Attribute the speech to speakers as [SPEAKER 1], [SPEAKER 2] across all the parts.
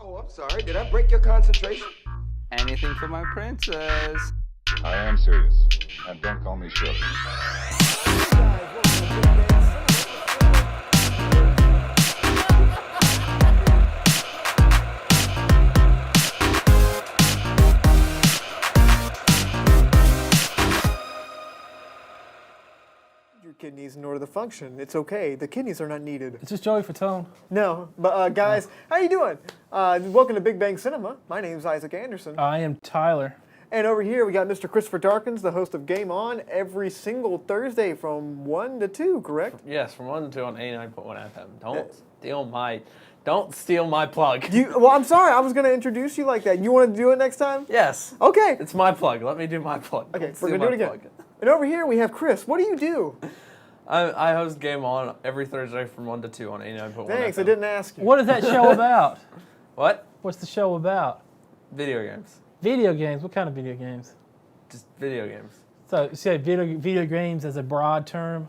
[SPEAKER 1] Oh, I'm sorry. Did I break your concentration?
[SPEAKER 2] Anything for my princess.
[SPEAKER 3] I am serious, and don't call me Shirley.
[SPEAKER 4] Your kidneys in order to function. It's okay. The kidneys are not needed.
[SPEAKER 5] It's just Joey Fatone.
[SPEAKER 4] No, but guys, how you doing? Welcome to Big Bang Cinema. My name's Isaac Anderson.
[SPEAKER 5] I am Tyler.
[SPEAKER 4] And over here we got Mr. Christopher Darkins, the host of Game On, every single Thursday from 1 to 2, correct?
[SPEAKER 6] Yes, from 1 to 2 on 89.1 FM. Don't steal my plug.
[SPEAKER 4] Well, I'm sorry. I was going to introduce you like that. You want to do it next time?
[SPEAKER 6] Yes.
[SPEAKER 4] Okay.
[SPEAKER 6] It's my plug. Let me do my plug.
[SPEAKER 4] Okay,
[SPEAKER 6] Don't
[SPEAKER 4] we're going
[SPEAKER 6] steal
[SPEAKER 4] to do it
[SPEAKER 6] my
[SPEAKER 4] again.
[SPEAKER 6] plug.
[SPEAKER 4] And over here we have Chris. What do you do?
[SPEAKER 6] I host Game On every Thursday from 1 to 2 on 89.1
[SPEAKER 4] Thanks,
[SPEAKER 6] FM.
[SPEAKER 4] I didn't ask you.
[SPEAKER 5] What is that show about?
[SPEAKER 6] What?
[SPEAKER 5] What's the show about?
[SPEAKER 6] Video games.
[SPEAKER 5] Video games. What kind of video games?
[SPEAKER 6] Just video games.
[SPEAKER 5] So you say video games as a broad term,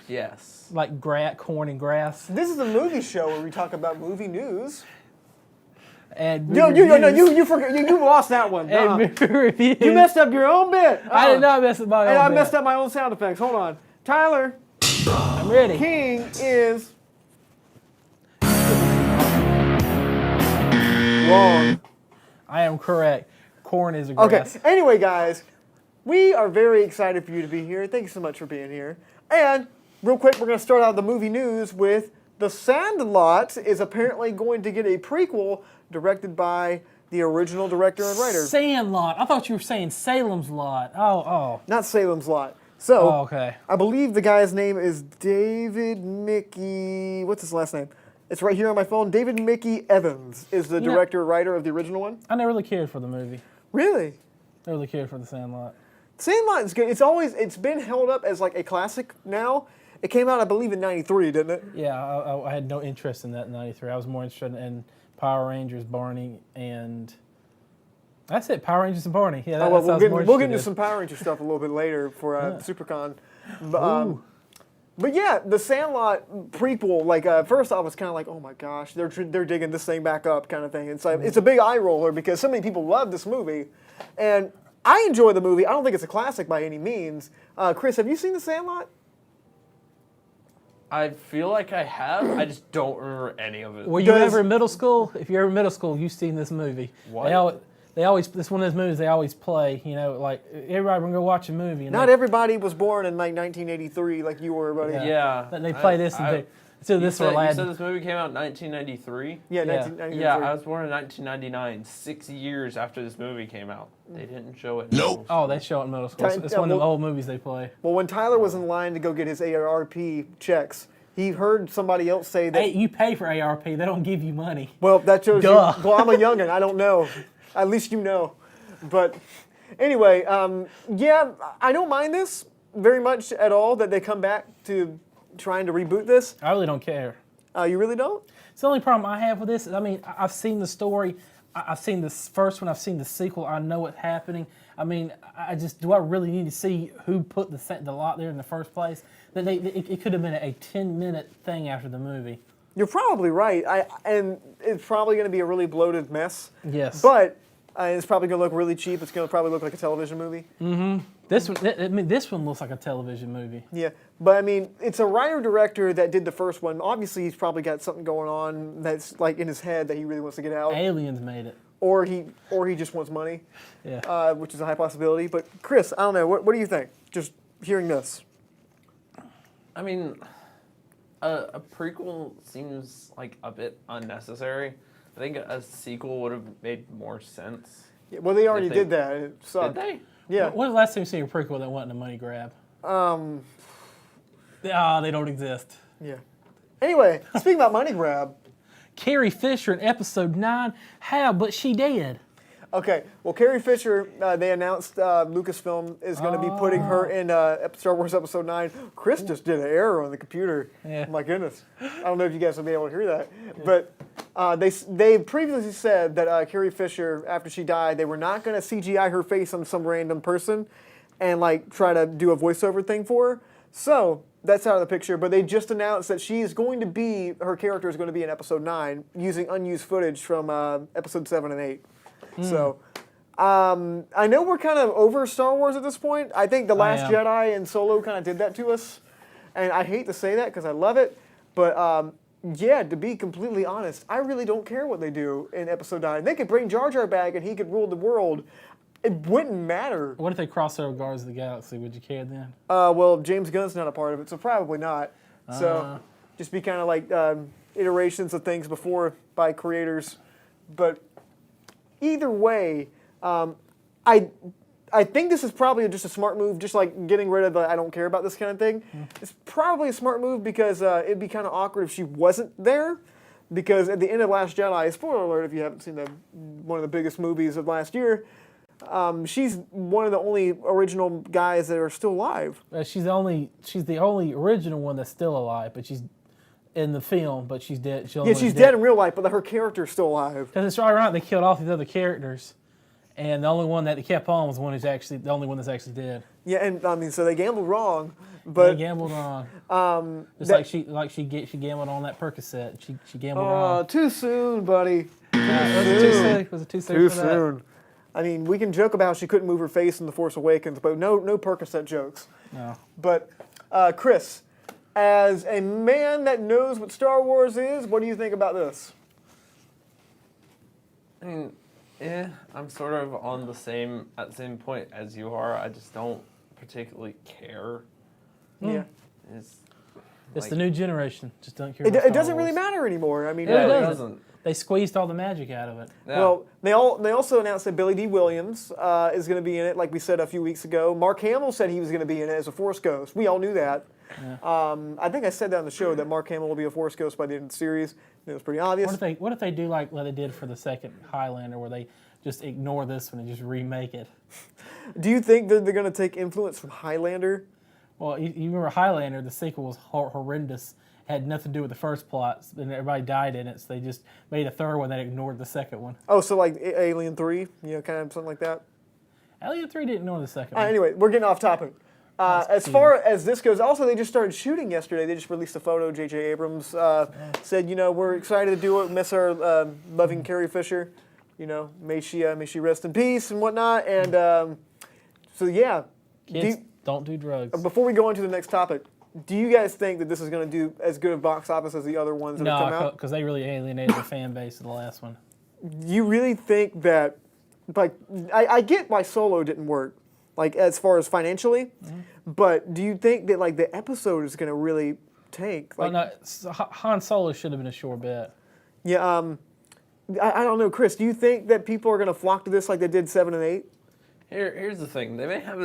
[SPEAKER 6] Yes.
[SPEAKER 5] like corn and grass.
[SPEAKER 4] This is a movie show where we talk about movie news.
[SPEAKER 5] And
[SPEAKER 4] No, you forgot. You lost that one.
[SPEAKER 5] and movie reviews.
[SPEAKER 4] You messed up your own bit.
[SPEAKER 5] I did not mess up my own.
[SPEAKER 4] And I
[SPEAKER 5] bit.
[SPEAKER 4] messed up my own sound effects. Hold on. Tyler
[SPEAKER 5] I'm ready.
[SPEAKER 4] King is wrong.
[SPEAKER 5] I am correct. Corn is a
[SPEAKER 4] Okay.
[SPEAKER 5] grass.
[SPEAKER 4] Anyway, guys, we are very excited for you to be here. Thank you so much for being here. And real quick, we're going to start out the movie news with The Sandlot is apparently going to get a prequel directed by the original director and writer.
[SPEAKER 5] Sandlot. I thought you were saying Salem's Lot. Oh.
[SPEAKER 4] Not Salem's Lot. So,
[SPEAKER 5] Oh, okay.
[SPEAKER 4] I believe the guy's name is David Mickey. What's his last name? It's right here on my phone. David Mickey Evans is the
[SPEAKER 5] know-
[SPEAKER 4] director and writer of the original one.
[SPEAKER 5] I never really cared for the movie.
[SPEAKER 4] Really?
[SPEAKER 5] Never really cared for The Sandlot.
[SPEAKER 4] Sandlot is good. It's been held up as like a classic now. It came out, I believe, in '93, didn't it?
[SPEAKER 5] Yeah, I had no interest in that in '93. I was more interested in Power Rangers, Barney, and that's it. Power Rangers and Barney. Yeah,
[SPEAKER 4] Oh, well,
[SPEAKER 5] that's what I was more
[SPEAKER 4] we'll get
[SPEAKER 5] interested
[SPEAKER 4] into
[SPEAKER 5] in.
[SPEAKER 4] some Power Ranger stuff a little bit later for
[SPEAKER 5] Yeah.
[SPEAKER 4] Supercon.
[SPEAKER 5] Ooh.
[SPEAKER 4] But yeah, the Sandlot prequel. Like first, I was kind of like, "Oh my gosh, they're digging this thing back up," kind of thing. It's like it's a big eye roller because so many people love this movie, and I enjoy the movie. I don't think it's a classic by any means. Chris, have you seen the Sandlot?
[SPEAKER 6] I feel like I have. I just don't remember any of it.
[SPEAKER 5] Were you
[SPEAKER 4] Does-
[SPEAKER 5] ever in middle school? If you're ever in middle school, you've seen this movie.
[SPEAKER 6] What?
[SPEAKER 5] They always. It's one of those movies they always play. You know, like everybody gonna go watch a movie. And
[SPEAKER 4] Not
[SPEAKER 5] they,
[SPEAKER 4] everybody was born in like 1983, like you were, buddy.
[SPEAKER 6] Yeah.
[SPEAKER 5] They play this and they. So
[SPEAKER 6] You
[SPEAKER 5] this
[SPEAKER 6] said,
[SPEAKER 5] for
[SPEAKER 6] you said this movie came out in 1993?
[SPEAKER 4] Yeah,
[SPEAKER 5] Yeah.
[SPEAKER 4] 1993.
[SPEAKER 6] Yeah, I was born in 1999, 6 years after this movie came out. They didn't show it. Nope.
[SPEAKER 5] Oh, they show it in middle school. It's
[SPEAKER 4] Yeah,
[SPEAKER 5] one of the
[SPEAKER 4] well-
[SPEAKER 5] old movies they play.
[SPEAKER 4] Well, when Tyler was in line to go get his AARP checks, he heard somebody else say that.
[SPEAKER 5] Hey, you pay for ARP. They don't give you money.
[SPEAKER 4] Well, that shows
[SPEAKER 5] Duh.
[SPEAKER 4] you. Well, I'm a youngin. I don't know. At least you know. But anyway, yeah, I don't mind this very much at all that they come back to trying to reboot this.
[SPEAKER 5] I really don't care.
[SPEAKER 4] You really don't?
[SPEAKER 5] It's the only problem I have with this. I mean, I've seen the story. I've seen this first one. I've seen the sequel. I know what's happening. I mean, do I really need to see who put the lot there in the first place? That it could have been a 10-minute thing after the movie.
[SPEAKER 4] You're probably right. And it's probably going to be a really bloated mess.
[SPEAKER 5] Yes.
[SPEAKER 4] But it's probably going to look really cheap. It's going to probably look like a television movie.
[SPEAKER 5] This one, this one looks like a television movie.
[SPEAKER 4] Yeah, but I mean, it's a writer-director that did the first one. Obviously, he's probably got something going on that's like in his head that he really wants to get out,
[SPEAKER 5] Aliens made it.
[SPEAKER 4] or he just wants money,
[SPEAKER 5] Yeah.
[SPEAKER 4] which is a high possibility. But Chris, I don't know. What do you think? Just hearing this.
[SPEAKER 6] I mean, a prequel seems like a bit unnecessary. I think a sequel would have made more sense.
[SPEAKER 4] Yeah, well, they already
[SPEAKER 6] they-
[SPEAKER 4] did that. It
[SPEAKER 6] Did
[SPEAKER 4] sucked.
[SPEAKER 6] they?
[SPEAKER 4] Yeah.
[SPEAKER 5] When's the last time you seen a prequel that wasn't a money grab? They don't exist.
[SPEAKER 4] Yeah. Anyway, speaking about money grab.
[SPEAKER 5] Carrie Fisher in episode 9. How? But she did.
[SPEAKER 4] Okay, well, Carrie Fisher, they announced Lucasfilm is going to be putting her in Star Wars Episode 9. Chris just did an error on the computer.
[SPEAKER 5] Yeah.
[SPEAKER 4] My goodness. I don't know if you guys will be able to hear that. But they previously said that Carrie Fisher, after she died, they were not going to CGI her face on some random person and like try to do a voiceover thing for her. So that's out of the picture. But they just announced that her character is going to be in episode 9 using unused footage from episode 7 and 8. So I know we're kind of over Star Wars at this point. I think The Last Jedi and Solo kind of did that to us. And I hate to say that because I love it. But yeah, to be completely honest, I really don't care what they do in episode 9. They could bring Jar Jar back and he could rule the world. It wouldn't matter.
[SPEAKER 5] What if they cross over Guardians of the Galaxy? Would you care then?
[SPEAKER 4] Well, James Gunn's not a part of it, so probably not. So just be kind of like iterations of things before by creators. But either way, I think this is probably just a smart move, just like getting rid of the I don't care about this kind of thing. It's probably a smart move because it'd be kind of awkward if she wasn't there. Because at the end of Last Jedi, spoiler alert if you haven't seen one of the biggest movies of last year, she's one of the only original guys that are still alive.
[SPEAKER 5] She's the only original one that's still alive, but she's in the film, but she's dead.
[SPEAKER 4] She's dead in real life, but her character's still alive.
[SPEAKER 5] Because it's right, they killed off these other characters. And the only one that they kept on was the only one that's actually dead. Yeah, and I mean, so they gambled wrong, but they gambled wrong. Just like she gambled on that Percocet. She gambled wrong.
[SPEAKER 4] Too soon, buddy.
[SPEAKER 5] Was it too soon?
[SPEAKER 4] Too soon. I mean, we can joke about how she couldn't move her face in The Force Awakens, but no Percocet jokes.
[SPEAKER 5] No.
[SPEAKER 4] But Chris, as a man that knows what Star Wars is, what do you think about this?
[SPEAKER 6] I mean, yeah, I'm sort of on the same point as you are. I just don't particularly care.
[SPEAKER 4] Yeah.
[SPEAKER 5] It's the new generation. Just don't care.
[SPEAKER 4] It doesn't really matter anymore. I mean,
[SPEAKER 6] it doesn't.
[SPEAKER 5] They squeezed all the magic out of it.
[SPEAKER 6] Yeah.
[SPEAKER 4] Well, they also announced that Billy D. Williams is going to be in it, like we said a few weeks ago. Mark Hamill said he was going to be in it as a Force Ghost. We all knew that. Yeah. I think I said that on the show that Mark Hamill will be a Force Ghost by the end of the series. It was pretty obvious.
[SPEAKER 5] What if they do like what they did for the second Highlander, where they just ignore this one and just remake it?
[SPEAKER 4] Do you think that they're going to take influence from Highlander?
[SPEAKER 5] Well, you remember Highlander, the sequel was horrendous. Had nothing to do with the first plot, and everybody died in it, so they just made a third one that ignored the second one.
[SPEAKER 4] Oh, so like Alien 3, kind of something like that?
[SPEAKER 5] Alien 3 didn't ignore the second one.
[SPEAKER 4] Anyway, we're getting off topic. As far as this goes, also they just started shooting yesterday. They just released a photo. J.J. Abrams said, we're excited to do it. Miss our loving Carrie Fisher. May she rest in peace and whatnot. And so yeah,
[SPEAKER 5] kids don't do drugs.
[SPEAKER 4] Before we go on to the next topic, do you guys think that this is going to do as good a box office as the other ones that have come out?
[SPEAKER 5] No, because they really alienated the fan base of the last one.
[SPEAKER 4] You really think that, like, I get why Solo didn't work, like, as far as financially, but do you think that, like, the episode is going to really tank? Like,
[SPEAKER 5] well, no, Han Solo should have been a sure bet.
[SPEAKER 4] Yeah, I don't know, Chris, do you think that people are going to flock to this like they did 7 and 8?
[SPEAKER 6] Here's the thing. They may have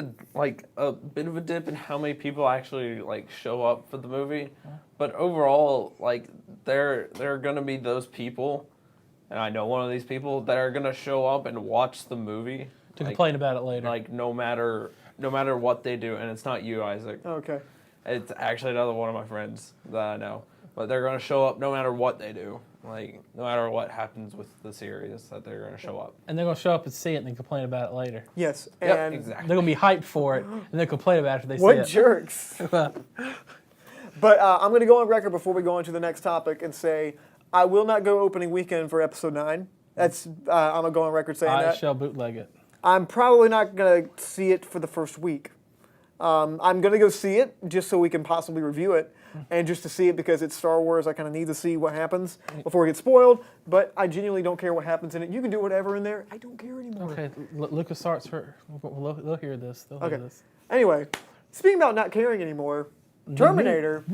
[SPEAKER 6] a bit of a dip in how many people actually show up for the movie, but overall, there are gonna be those people, and I know one of these people that are gonna show up and watch the movie
[SPEAKER 5] to complain about it later.
[SPEAKER 6] No matter what they do, and it's not you, Isaac.
[SPEAKER 4] Okay.
[SPEAKER 6] It's actually another one of my friends that I know, but they're gonna show up no matter what they do. No matter what happens with the series, that they're going to show up.
[SPEAKER 5] And they're going to show up and see it and then complain about it later.
[SPEAKER 4] Yes.
[SPEAKER 6] And exactly.
[SPEAKER 5] They're going to be hyped for it, and they'll complain about it after they see it.
[SPEAKER 4] What jerks. But I'm going to go on record before we go on to the next topic and say I will not go opening weekend for episode 9. That's I'm going to go on record saying that.
[SPEAKER 5] I shall bootleg it.
[SPEAKER 4] I'm probably not going to see it for the first week. I'm going to go see it just so we can possibly review it. And just to see it because it's Star Wars, I kind of need to see what happens before it gets spoiled. But I genuinely don't care what happens in it. You can do whatever in there. I don't care anymore.
[SPEAKER 5] Okay, LucasArts, they'll hear this. They'll hear this.
[SPEAKER 4] Anyway, speaking about not caring anymore, Terminator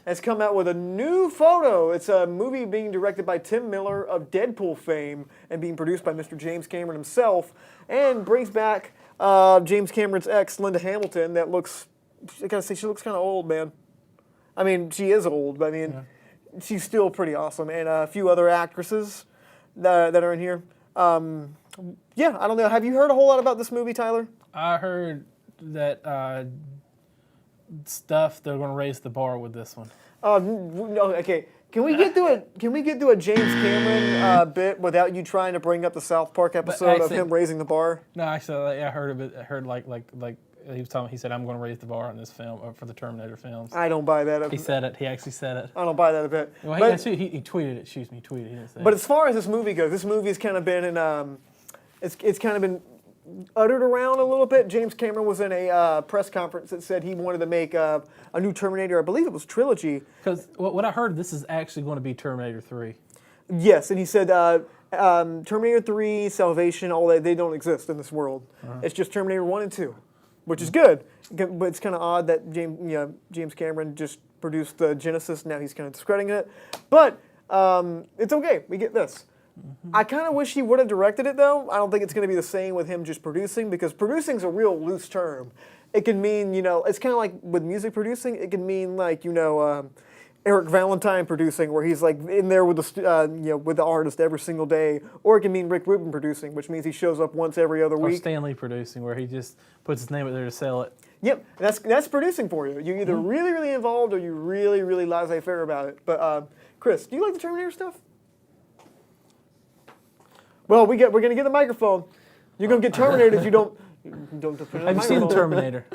[SPEAKER 4] has come out with a new photo. It's a movie being directed by Tim Miller of Deadpool fame and being produced by Mr. James Cameron himself, and brings back James Cameron's ex, Linda Hamilton. That looks, I gotta say, she looks kind of old, man. I mean, she is old, but I mean, she's still pretty awesome. And a few other actresses that are in here. Yeah, I don't know. Have you heard a whole lot about this movie, Tyler?
[SPEAKER 5] I heard that they're going to raise the bar with this one.
[SPEAKER 4] No, okay. Can we get to a James Cameron bit without you trying to bring up the South Park episode of him raising the bar?
[SPEAKER 5] No, actually, I heard of it. I heard He was talking. He said, "I'm going to raise the bar on this film for the Terminator films."
[SPEAKER 4] I don't buy that.
[SPEAKER 5] He said it. He actually said it.
[SPEAKER 4] I don't buy that a bit.
[SPEAKER 5] Well,
[SPEAKER 4] But-
[SPEAKER 5] he tweeted it. Excuse me, tweeted. He didn't say
[SPEAKER 4] But
[SPEAKER 5] it.
[SPEAKER 4] as far as this movie goes, this movie's kind of been in, it's kind of been uttered around a little bit. James Cameron was in a press conference that said he wanted to make a new Terminator. I believe it was trilogy.
[SPEAKER 5] Because what I heard, this is actually going to be Terminator 3.
[SPEAKER 4] Yes, and he said Terminator 3, Salvation, all that, they don't exist in this world. It's just Terminator 1 and 2, which is good. But it's kind of odd that James Cameron just produced the Genesis. Now he's kind of discrediting it. But it's okay. We get this. I kind of wish he would have directed it, though. I don't think it's going to be the same with him just producing, because producing's a real loose term. It can mean, it's kind of like with music producing, it can mean like, Eric Valentine producing, where he's like in there with the with the artist every single day, or it can mean Rick Rubin producing, which means he shows up once every other
[SPEAKER 5] Or
[SPEAKER 4] week.
[SPEAKER 5] Stanley producing, where he just puts his name up there to sell it.
[SPEAKER 4] Yep, that's producing for you. You're either really, really involved or you're really, really laissez-faire about it. But Chris, do you like the Terminator stuff? Well, we're gonna get the microphone. You're gonna get terminated if you don't put it on
[SPEAKER 5] Have you seen the
[SPEAKER 4] microphone.
[SPEAKER 5] Terminator?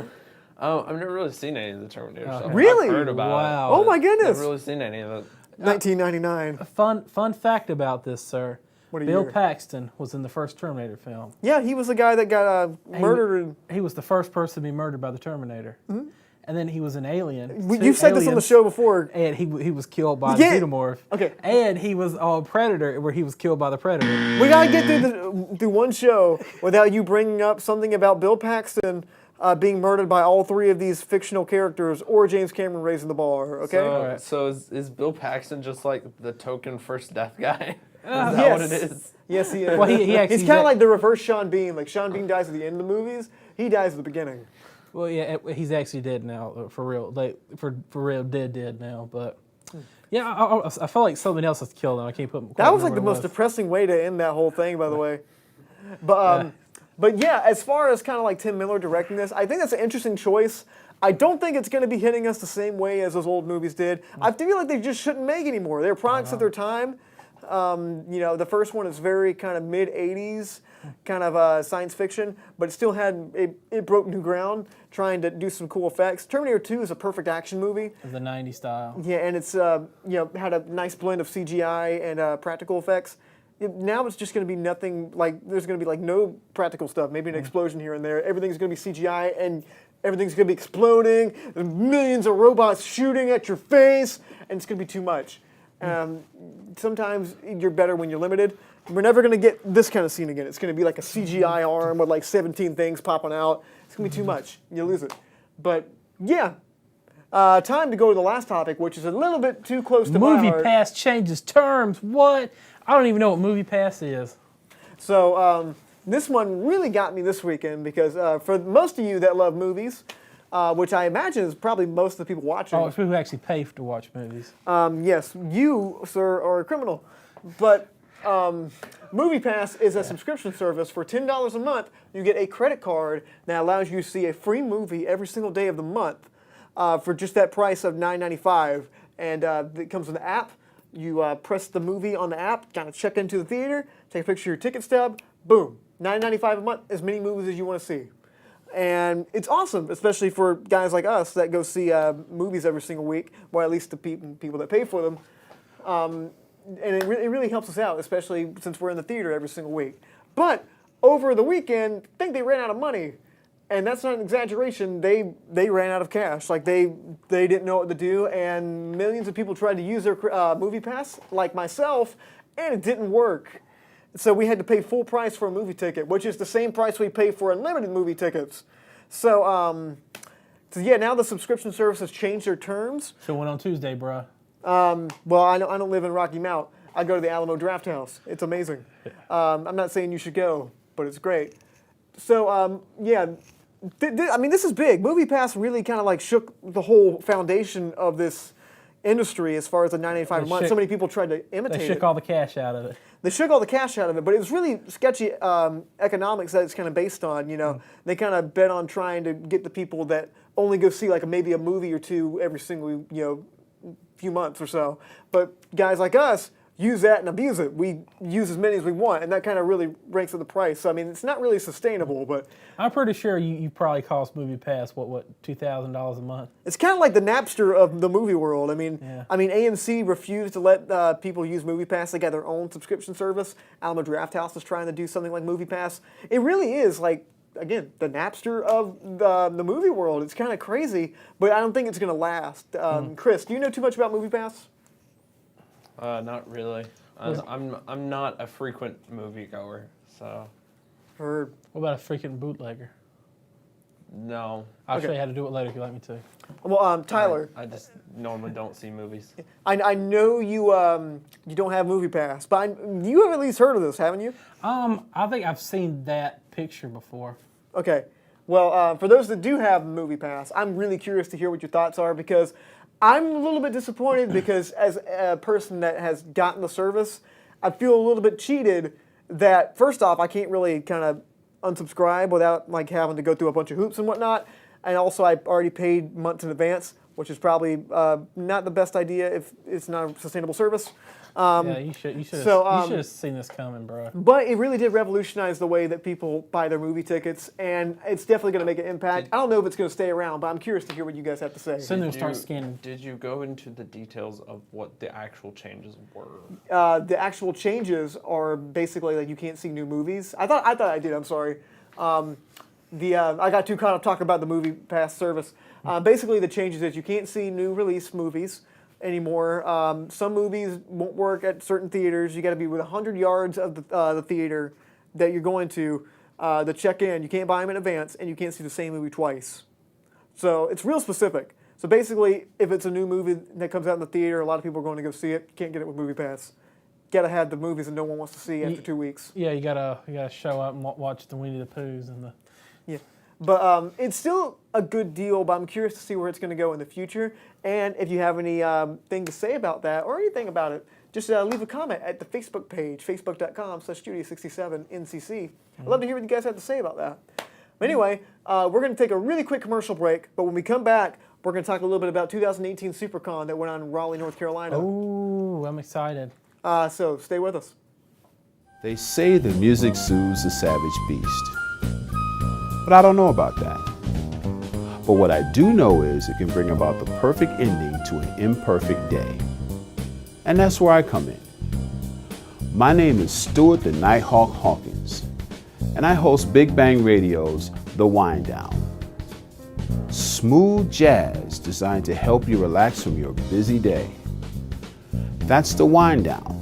[SPEAKER 6] I've never really seen any of the Terminator stuff.
[SPEAKER 4] Really?
[SPEAKER 6] I've heard about
[SPEAKER 5] Wow.
[SPEAKER 6] it.
[SPEAKER 4] Oh my goodness!
[SPEAKER 6] Never really seen any of it.
[SPEAKER 4] 1999.
[SPEAKER 5] Fun fact about this, sir.
[SPEAKER 4] What a
[SPEAKER 5] Bill
[SPEAKER 4] year.
[SPEAKER 5] Paxton was in the first Terminator film.
[SPEAKER 4] Yeah, he was the guy that got murdered.
[SPEAKER 5] He was the first person to be murdered by the Terminator. And then he was an alien.
[SPEAKER 4] You've said this on the show before.
[SPEAKER 5] And he was killed by
[SPEAKER 4] Yeah.
[SPEAKER 5] the Xenomorph.
[SPEAKER 4] Okay.
[SPEAKER 5] And he was on Predator, where he was killed by the Predator.
[SPEAKER 4] We gotta get through one show without you bringing up something about Bill Paxton being murdered by all three of these fictional characters, or James Cameron raising the bar. Okay.
[SPEAKER 6] So, so is Bill Paxton just like the token first death guy? Is that what it is?
[SPEAKER 4] Yes, he is.
[SPEAKER 5] Well, he actually-
[SPEAKER 4] he's kind of like the reverse Sean Bean. Like Sean Bean dies at the end of the movies, he dies at the beginning.
[SPEAKER 5] Well, yeah, he's actually dead now, for real. Like for real, dead now. But yeah, I feel like something else has killed him. I can't put.
[SPEAKER 4] That was like the most depressing way to end that whole thing, by the way. But yeah, as far as kind of like Tim Miller directing this, I think that's an interesting choice. I don't think it's going to be hitting us the same way as those old movies did. I feel like they just shouldn't make anymore. They're products of their time. The first one is very kind of mid-'80s kind of science fiction, but it still had, it broke new ground trying to do some cool effects. Terminator 2 is a perfect action movie.
[SPEAKER 5] The '90s style.
[SPEAKER 4] Yeah, and it's had a nice blend of CGI and practical effects. Now it's just going to be nothing like, there's going to be like no practical stuff, maybe an explosion here and there. Everything's going to be CGI and everything's going to be exploding. There's millions of robots shooting at your face, and it's going to be too much. Sometimes you're better when you're limited. We're never going to get this kind of scene again. It's going to be like a CGI arm with like 17 things popping out. It's going to be too much. You lose it. But yeah, time to go to the last topic, which is a little bit too close to my heart.
[SPEAKER 5] Moviepass changes terms. What? I don't even know what Moviepass is.
[SPEAKER 4] So this one really got me this weekend because for most of you that love movies, which I imagine is probably most of the people watching.
[SPEAKER 5] Oh, it's people who actually pay to watch movies.
[SPEAKER 4] Yes, you, sir, are a criminal. But Moviepass is a subscription service for $10 a month. You get a credit card that allows you to see a free movie every single day of the month for just that price of $9.95. And it comes with an app. You press the movie on the app, kind of check into the theater, take a picture of your ticket stub, boom, $9.95 a month, as many movies as you want to see. And it's awesome, especially for guys like us that go see movies every single week, or at least the people that pay for them. And it really helps us out, especially since we're in the theater every single week. But over the weekend, I think they ran out of money. And that's not an exaggeration. They ran out of cash. Like they didn't know what to do, and millions of people tried to use their Moviepass, like myself, and it didn't work. So we had to pay full price for a movie ticket, which is the same price we pay for unlimited movie tickets. So, yeah, now the subscription service has changed their terms.
[SPEAKER 5] So went on Tuesday, bruh.
[SPEAKER 4] Well, I don't live in Rocky Mount. I go to the Alamo Draft House. It's amazing. I'm not saying you should go, but it's great. So, yeah. I mean, this is big. Moviepass really kind of like shook the whole foundation of this industry as far as the $9.85 a month. So many people tried to imitate it.
[SPEAKER 5] They shook all the cash out of it.
[SPEAKER 4] They shook all the cash out of it, but it was really sketchy economics that it's kind of based on. They kind of bet on trying to get the people that only go see like maybe a movie or two every single few months or so. But guys like us, use that and abuse it. We use as many as we want, and that kind of really ranks up the price. So I mean, it's not really sustainable, but
[SPEAKER 5] I'm pretty sure you probably cost Moviepass what $2,000 a month.
[SPEAKER 4] it's kind of like the Napster of the movie world. I mean,
[SPEAKER 5] Yeah.
[SPEAKER 4] AMC refused to let people use Moviepass. They got their own subscription service. Alamo Drafthouse is trying to do something like Moviepass. It really is like, again, the Napster of the movie world. It's kind of crazy, but I don't think it's going to last. Chris, do you know too much about Moviepass?
[SPEAKER 6] Not really. I'm not a frequent moviegoer, so
[SPEAKER 4] Or
[SPEAKER 5] What about a freaking bootlegger?
[SPEAKER 6] no.
[SPEAKER 5] I'll show
[SPEAKER 4] Okay.
[SPEAKER 5] you how to do it later if you like me to.
[SPEAKER 4] well, Tyler,
[SPEAKER 6] I just normally don't see movies.
[SPEAKER 4] I know you you don't have Moviepass, but you have at least heard of this, haven't you?
[SPEAKER 5] I think I've seen that picture before.
[SPEAKER 4] Okay. Well, for those that do have Moviepass, I'm really curious to hear what your thoughts are because I'm a little bit disappointed because as a person that has gotten the service, I feel a little bit cheated that first off, I can't really kind of unsubscribe without like having to go through a bunch of hoops and whatnot. And also I already paid months in advance, which is probably not the best idea if it's not a sustainable service.
[SPEAKER 5] Yeah, you should have seen this coming, bro.
[SPEAKER 4] But it really did revolutionize the way that people buy their movie tickets, and it's definitely going to make an impact. I don't know if it's going to stay around, but I'm curious to hear what you guys have to say.
[SPEAKER 5] Soon they'll start scanning.
[SPEAKER 6] Did you go into the details of what the actual changes were?
[SPEAKER 4] The actual changes are basically like you can't see new movies. I thought I did. I'm sorry. I got too caught up talking about the Moviepass service. Basically, the changes is you can't see new release movies anymore. Some movies won't work at certain theaters. You got to be within 100 yards of the theater that you're going to check in. You can't buy them in advance, and you can't see the same movie twice. So it's real specific. So basically, if it's a new movie that comes out in the theater, a lot of people are going to go see it. You can't get it with Moviepass. Got to have the movies that no one wants to see after 2 weeks.
[SPEAKER 5] Yeah, you gotta show up and watch the Winnie the Poohs and the.
[SPEAKER 4] Yeah, but it's still a good deal, but I'm curious to see where it's going to go in the future. And if you have any thing to say about that or anything about it, just leave a comment at the Facebook page, facebook.com/Studio67NCC. I'd love to hear what you guys have to say about that. But anyway, we're going to take a really quick commercial break, but when we come back, we're going to talk a little bit about 2018 Supercon that went on in Raleigh, North Carolina.
[SPEAKER 5] Ooh, I'm excited.
[SPEAKER 4] So stay with us.
[SPEAKER 7] They say the music soothes the savage beast. But I don't know about that. But what I do know is it can bring about the perfect ending to an imperfect day. And that's where I come in. My name is Stuart the Nighthawk Hawkins, and I host Big Bang Radio's The Wind Down. Smooth jazz designed to help you relax from your busy day. That's The Wind Down.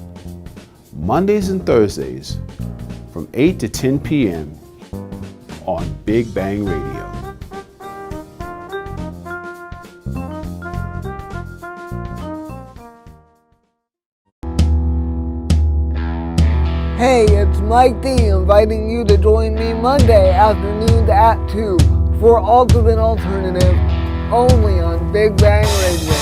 [SPEAKER 7] Mondays and Thursdays from 8 to 10 p.m. on Big Bang Radio.
[SPEAKER 8] Hey, it's Mike D inviting you to join me Monday afternoons at 2 for Ultimate Alternative only on Big Bang Radio.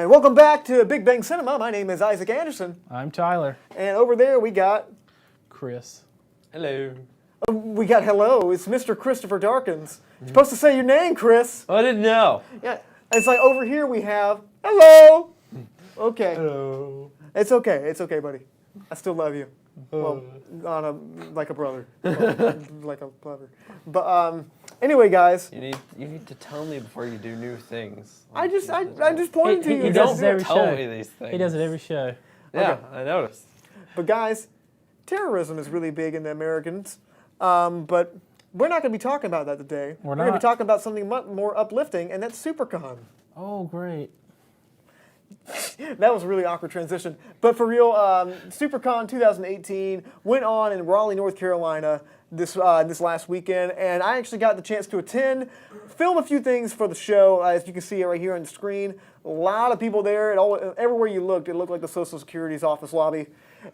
[SPEAKER 4] And welcome back to Big Bang Cinema. My name is Isaac Anderson.
[SPEAKER 5] I'm Tyler.
[SPEAKER 4] And over there we got
[SPEAKER 5] Chris.
[SPEAKER 6] Hello.
[SPEAKER 4] hello. It's Mr. Christopher Darkins. You're supposed to say your name, Chris.
[SPEAKER 6] I didn't know.
[SPEAKER 4] Yeah. It's like over here we have hello. Okay.
[SPEAKER 6] Hello.
[SPEAKER 4] It's okay. It's okay, buddy. I still love you. Well, like a brother, like a brother. But anyway, guys.
[SPEAKER 6] You need to tell me before you do new things.
[SPEAKER 4] I just pointed to you.
[SPEAKER 5] He
[SPEAKER 6] You
[SPEAKER 5] does
[SPEAKER 6] don't
[SPEAKER 5] it every
[SPEAKER 6] tell
[SPEAKER 5] show.
[SPEAKER 6] me these things.
[SPEAKER 5] He does it every show.
[SPEAKER 6] Yeah,
[SPEAKER 4] Okay.
[SPEAKER 6] I noticed.
[SPEAKER 4] But guys, terrorism is really big in the Americans. But we're not going to be talking about that today.
[SPEAKER 5] We're
[SPEAKER 4] going to be
[SPEAKER 5] not.
[SPEAKER 4] talking about something much more uplifting, and that's Supercon.
[SPEAKER 5] Oh, great.
[SPEAKER 4] That was a really awkward transition. But for real, Supercon 2018 went on in Raleigh, North Carolina this last weekend, and I actually got the chance to attend, film a few things for the show. As you can see right here on the screen, a lot of people there. Everywhere you looked, it looked like the Social Security's office lobby.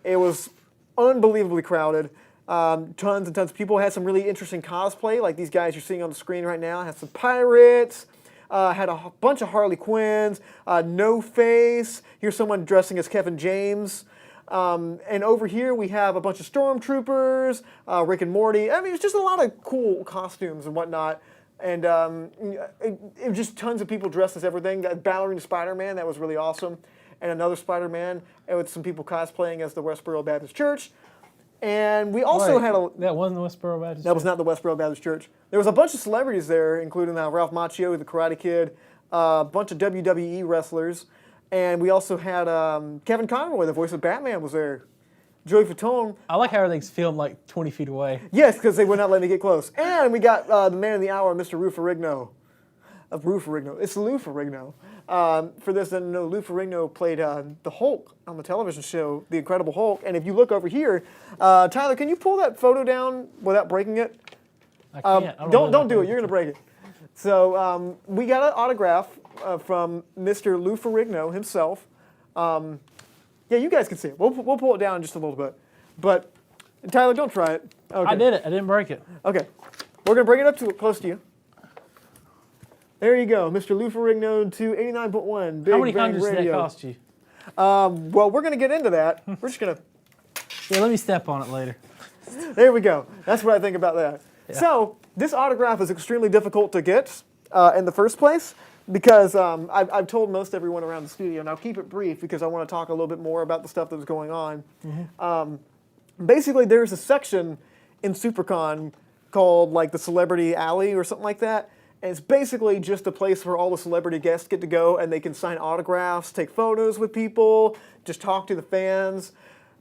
[SPEAKER 4] It was unbelievably crowded. Tons and tons of people. Had some really interesting cosplay, like these guys you're seeing on the screen right now. Had some pirates. Had a bunch of Harley Quinns, No Face. Here's someone dressing as Kevin James. And over here we have a bunch of stormtroopers, Rick and Morty. I mean, it's just a lot of cool costumes and whatnot. And it was just tons of people dressed as everything. That ballerina Spider-Man, that was really awesome. And another Spider-Man, and with some people cosplaying as the Westboro Baptist Church. And we also had a...
[SPEAKER 5] That wasn't the Westboro Baptist
[SPEAKER 4] That was not the Westboro Baptist Church. There was a bunch of celebrities there, including Ralph Macchio, the Karate Kid, a bunch of WWE wrestlers. And we also had Kevin Conroy, the voice of Batman, was there. Joey Fatone.
[SPEAKER 5] I like how everything's filmed like 20 feet away.
[SPEAKER 4] Yes, because they would not let me get close. And we got the man of the hour, Mr. Lou Ferrigno. It's Lou Ferrigno. For those that don't know, Lou Ferrigno played the Hulk on the television show, The Incredible Hulk. And if you look over here, Tyler, can you pull that photo down without breaking it?
[SPEAKER 5] I can't.
[SPEAKER 4] Don't do it. You're going to break it. So we got an autograph from Mr. Lou Ferrigno himself. Yeah, you guys can see it. We'll pull it down just a little bit. But, Tyler, don't try it. Okay.
[SPEAKER 5] I did it. I didn't break it.
[SPEAKER 4] Okay. We're going to bring it up to close to you. There you go, Mr. Lou Ferrigno to 89.1 Big
[SPEAKER 5] How many
[SPEAKER 4] Bang
[SPEAKER 5] hundreds did
[SPEAKER 4] Radio.
[SPEAKER 5] that cost you?
[SPEAKER 4] Well, we're going to get into that. We're just going to...
[SPEAKER 5] Yeah, let me step on it later.
[SPEAKER 4] There we go. That's what I think about that.
[SPEAKER 5] Yeah.
[SPEAKER 4] So, this autograph is extremely difficult to get in the first place because I've told most everyone around the studio, and I'll keep it brief because I want to talk a little bit more about the stuff that was going on. Mm-hmm. Basically, there's a section in Supercon called like the Celebrity Alley or something like that. And it's basically just a place where all the celebrity guests get to go and they can sign autographs, take photos with people, just talk to the fans.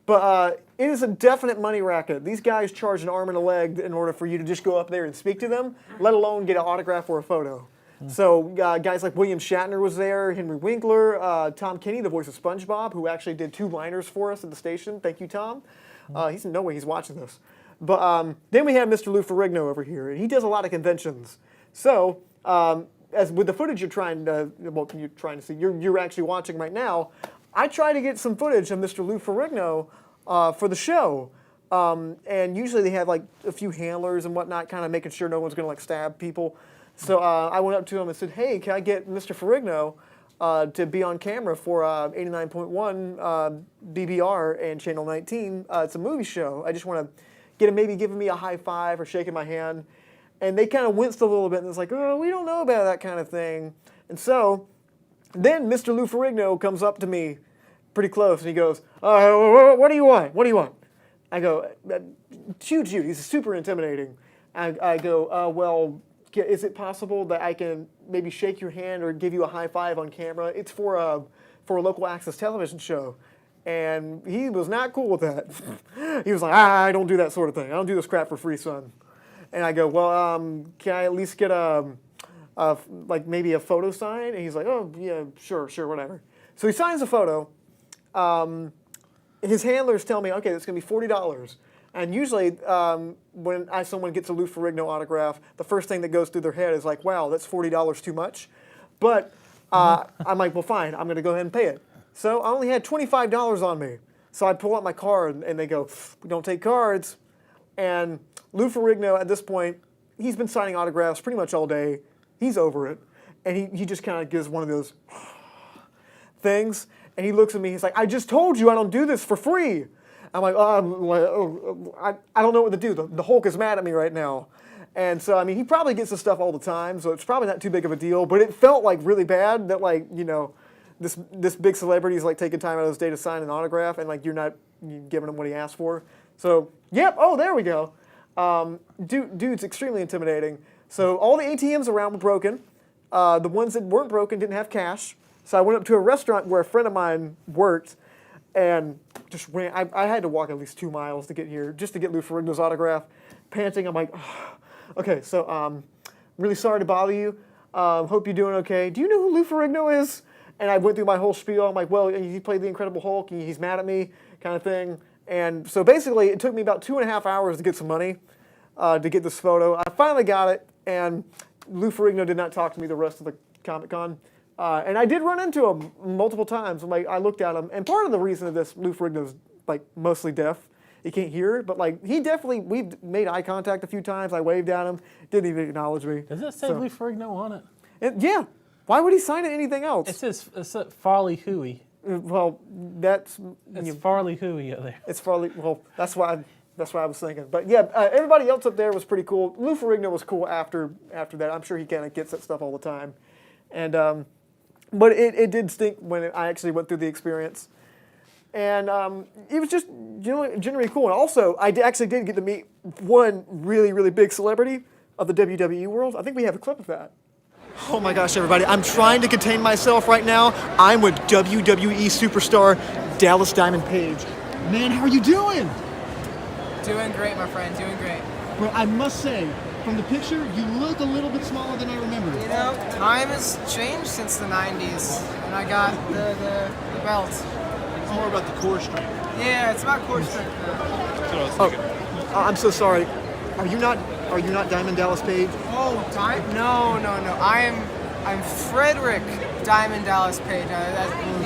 [SPEAKER 4] But it is a definite money racket. These guys charge an arm and a leg in order for you to just go up there and speak to them, let alone get an autograph or a photo. So guys like William Shatner was there, Henry Winkler, Tom Kenny, the voice of SpongeBob, who actually did 2 liners for us at the station. Thank you, Tom. He's no way he's watching this. But then we have Mr. Lou Ferrigno over here, and he does a lot of conventions. So, as with the footage you're trying to see, you're actually watching right now, I try to get some footage of Mr. Lou Ferrigno for the show. And usually they have like a few handlers and whatnot, kind of making sure no one's going to like stab people. So I went up to him and said, hey, can I get Mr. Ferrigno to be on camera for 89.1 BBR and Channel 19? It's a movie show. I just want to get him maybe giving me a high five or shaking my hand. And they kind of winced a little bit and it's like, oh, we don't know about that kind of thing. And so then Mr. Lou Ferrigno comes up to me pretty close and he goes, what do you want? What do you want? I go, shoot. He's super intimidating. I go, well, is it possible that I can maybe shake your hand or give you a high five on camera? It's for a local access television show. And he was not cool with that. He was like, I don't do that sort of thing. I don't do this crap for free, son. And I go, well, can I at least get like maybe a photo sign? And he's like, oh, yeah, sure, whatever. So he signs a photo. His handlers tell me, okay, that's going to be $40. And usually when someone gets a Lou Ferrigno autograph, the first thing that goes through their head is like, wow, that's $40 too much. But I'm like, well, fine, I'm going to go ahead and pay it. So I only had $25 on me. So I pull out my card, and they go, we don't take cards. And Lou Ferrigno, at this point, he's been signing autographs pretty much all day. He's over it. And he just kind of gives one of those things. And he looks at me, he's like, I just told you I don't do this for free. I'm like, I don't know what to do. The Hulk is mad at me right now. And so, I mean, he probably gets this stuff all the time, so it's probably not too big of a deal. But it felt like really bad that, like, you know, this big celebrity is like taking time out of his day to sign an autograph, and like you're not giving him what he asked for. So, yep. Oh, there we go. Dude's extremely intimidating. So all the ATMs around were broken. The ones that weren't broken didn't have cash. So I went up to a restaurant where a friend of mine worked, and just ran. I had to walk at least 2 miles to get here just to get Lou Ferrigno's autograph. Panting, I'm like, oh. Okay, so really sorry to bother you. Hope you're doing okay. Do you know who Lou Ferrigno is? And I went through my whole spiel. I'm like, well, he played the Incredible Hulk. He's mad at me, kind of thing. And so basically, it took me about 2.5 hours to get some money to get this photo. I finally got it, and Lou Ferrigno did not talk to me the rest of the Comic-Con. And I did run into him multiple times. I'm like, I looked at him, and part of the reason of this, Lou Ferrigno's like mostly deaf. He can't hear, but like we've made eye contact a few times. I waved at him, didn't even acknowledge me.
[SPEAKER 5] Does it say Lou Ferrigno on it?
[SPEAKER 4] Yeah. Why would he sign it anything else?
[SPEAKER 5] It says Farley Hooey.
[SPEAKER 4] Well, that's...
[SPEAKER 5] It's Farley Hooey out there.
[SPEAKER 4] It's Farley... Well, that's why That's what I was thinking. But yeah, everybody else up there was pretty cool. Lou Ferrigno was cool after that. I'm sure he kind of gets that stuff all the time. And but it did stink when I actually went through the experience. And it was just generally cool. And also, I actually did get to meet one really, really big celebrity of the WWE world. I think we have a clip of that. Oh my gosh, everybody. I'm trying to contain myself right now. I'm with WWE superstar Dallas Diamond Page. Man, how are you doing?
[SPEAKER 9] Doing great, my friend. Doing great.
[SPEAKER 4] Well, I must say, from the picture, you look a little bit smaller than I remember.
[SPEAKER 9] You know, time has changed since the 90s, and I got the belt.
[SPEAKER 7] It's more about the core strength.
[SPEAKER 9] Yeah, it's about core strength now.
[SPEAKER 4] I'm so sorry. Are you not Diamond Dallas Page?
[SPEAKER 9] Oh, No. I'm Frederick Diamond Dallas Page.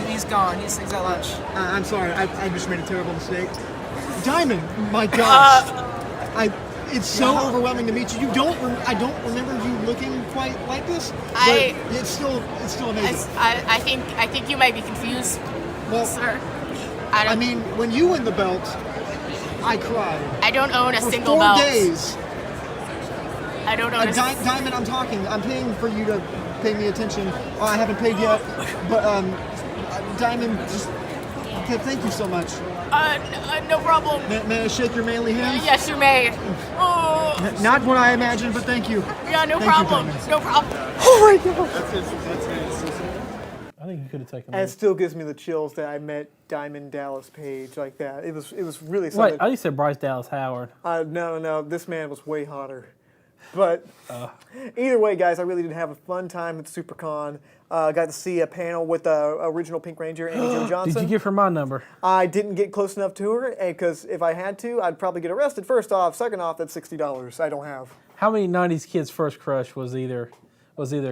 [SPEAKER 9] He's gone. He's at lunch.
[SPEAKER 4] I'm sorry. I just made a terrible mistake. Diamond, my gosh. It's so overwhelming to meet you. I don't remember you looking quite like this. But it's still amazing.
[SPEAKER 10] I think you might be confused, sir.
[SPEAKER 4] I mean, when you win the belt, I cried.
[SPEAKER 10] I don't own a
[SPEAKER 4] For
[SPEAKER 10] single
[SPEAKER 4] 4
[SPEAKER 10] belt.
[SPEAKER 4] days.
[SPEAKER 10] I don't own
[SPEAKER 4] Diamond, I'm talking. I'm paying for you to pay me attention. Oh, I haven't paid yet, but Diamond, just thank you so much.
[SPEAKER 10] No problem.
[SPEAKER 4] May I shake your manly hand?
[SPEAKER 10] Yes, you may. Oh.
[SPEAKER 4] Not what I imagined, but thank you.
[SPEAKER 10] Yeah, no
[SPEAKER 4] Thank
[SPEAKER 10] problem.
[SPEAKER 4] You,
[SPEAKER 10] No problem.
[SPEAKER 4] oh my God.
[SPEAKER 5] I think you could have taken.
[SPEAKER 4] And it still gives me the chills that I met Diamond Dallas Page like that. It was really something.
[SPEAKER 5] Wait, I used to say Bryce Dallas Howard.
[SPEAKER 4] No, this man was way hotter. But either way, guys, I really did have a fun time at Supercon. Got to see a panel with the original Pink Ranger, Amy Jo Johnson.
[SPEAKER 5] Did you give her my number?
[SPEAKER 4] I didn't get close enough to her, because if I had to, I'd probably get arrested. First off. Second off, that's $60 I don't have.
[SPEAKER 5] How many 90s kids' first crush was either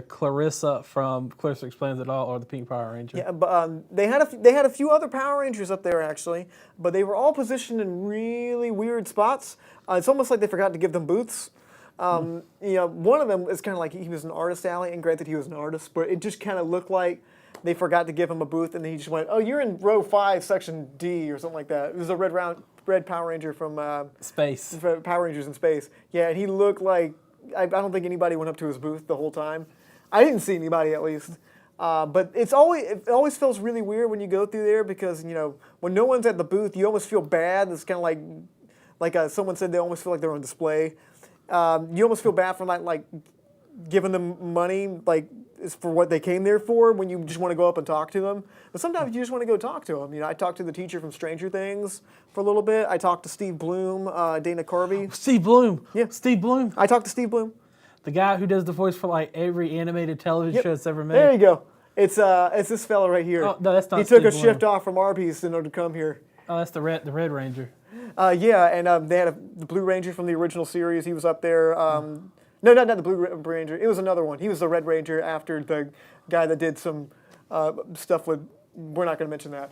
[SPEAKER 5] Clarissa from Clarissa Explains It All or the Pink Power Ranger?
[SPEAKER 4] Yeah, but they had a few other Power Rangers up there, actually, but they were all positioned in really weird spots. It's almost like they forgot to give them booths. One of them is kind of like he was an artist alley, and granted he was an artist, but it just kind of looked like they forgot to give him a booth, and then he just went, "Oh, you're in row 5, section D," or something like that. It was a red Power Ranger from
[SPEAKER 5] Space.
[SPEAKER 4] Power Rangers in Space. Yeah, and he looked like I don't think anybody went up to his booth the whole time. I didn't see anybody, at least. But it always feels really weird when you go through there, because when no one's at the booth, you almost feel bad. It's kind of like someone said, they almost feel like they're on display. You almost feel bad for not giving them money is for what they came there for, when you just want to go up and talk to them. But sometimes you just want to go talk to them. I talked to the teacher from Stranger Things for a little bit. I talked to Steve Bloom, Dana Carvey.
[SPEAKER 5] Steve Bloom.
[SPEAKER 4] Yeah.
[SPEAKER 5] Steve Bloom.
[SPEAKER 4] I talked to Steve Bloom.
[SPEAKER 5] The guy who does the voice for every animated television show that's ever made.
[SPEAKER 4] There you go. It's this fella right here.
[SPEAKER 5] Oh, no, that's not
[SPEAKER 4] He took a
[SPEAKER 5] Steve
[SPEAKER 4] shift
[SPEAKER 5] Bloom.
[SPEAKER 4] off from Arby's in order to come here.
[SPEAKER 5] Oh, that's the Red Ranger.
[SPEAKER 4] Yeah, and they had the Blue Ranger from the original series. He was up there. No, not the Blue Ranger. It was another one. He was the Red Ranger after the guy that did some stuff with. We're not going to mention that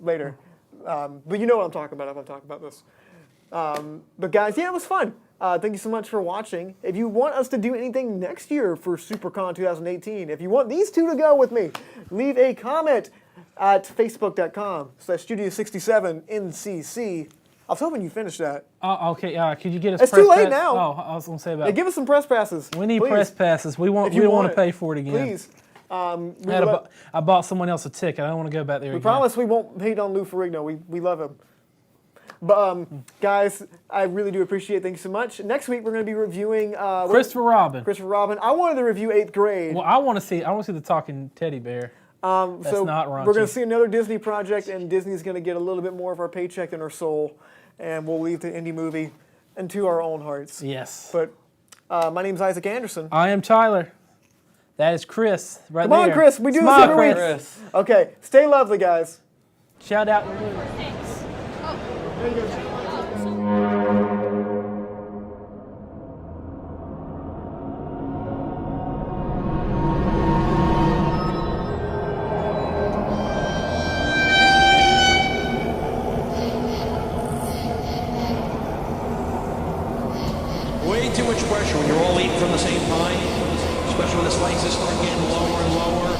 [SPEAKER 4] later. But you know what I'm talking about if I'm talking about this. But guys, yeah, it was fun. Thank you so much for watching. If you want us to do anything next year for Supercon 2018, if you want these two to go with me, leave a comment at facebook.com/Studio67NCC. I was hoping you finished that.
[SPEAKER 5] Oh, okay. Could you get us?
[SPEAKER 4] It's
[SPEAKER 5] press
[SPEAKER 4] too late
[SPEAKER 5] pass?
[SPEAKER 4] now.
[SPEAKER 5] Oh, I was going to say about.
[SPEAKER 4] Hey, give us some press passes.
[SPEAKER 5] We need
[SPEAKER 4] please.
[SPEAKER 5] press passes. We don't want to pay for it again.
[SPEAKER 4] Please.
[SPEAKER 5] I bought someone else a ticket. I don't want to go back there
[SPEAKER 4] We
[SPEAKER 5] again.
[SPEAKER 4] promise we won't hate on Lou Ferrigno. We love him. But guys, I really do appreciate it. Thank you so much. Next week we're going to be reviewing
[SPEAKER 5] Christopher Robin.
[SPEAKER 4] Christopher Robin. I wanted to review 8th Grade.
[SPEAKER 5] Well, I want to see the talking teddy bear. That's
[SPEAKER 4] so
[SPEAKER 5] not raunchy.
[SPEAKER 4] we're going to see another Disney project, and Disney's going to get a little bit more of our paycheck than our soul, and we'll leave the indie movie into our own hearts.
[SPEAKER 5] Yes.
[SPEAKER 4] But my name's Isaac Anderson.
[SPEAKER 5] I am Tyler. That is Chris. Right
[SPEAKER 4] Come
[SPEAKER 5] there.
[SPEAKER 4] on, Chris. We do this
[SPEAKER 5] Smile,
[SPEAKER 4] every week.
[SPEAKER 6] Chris.
[SPEAKER 4] Okay. Stay lovely, guys.
[SPEAKER 5] Shout out to Lou.
[SPEAKER 4] There you go.
[SPEAKER 11] Way too much pressure when you're all eating from the same pie, especially when the slices start getting lower and lower.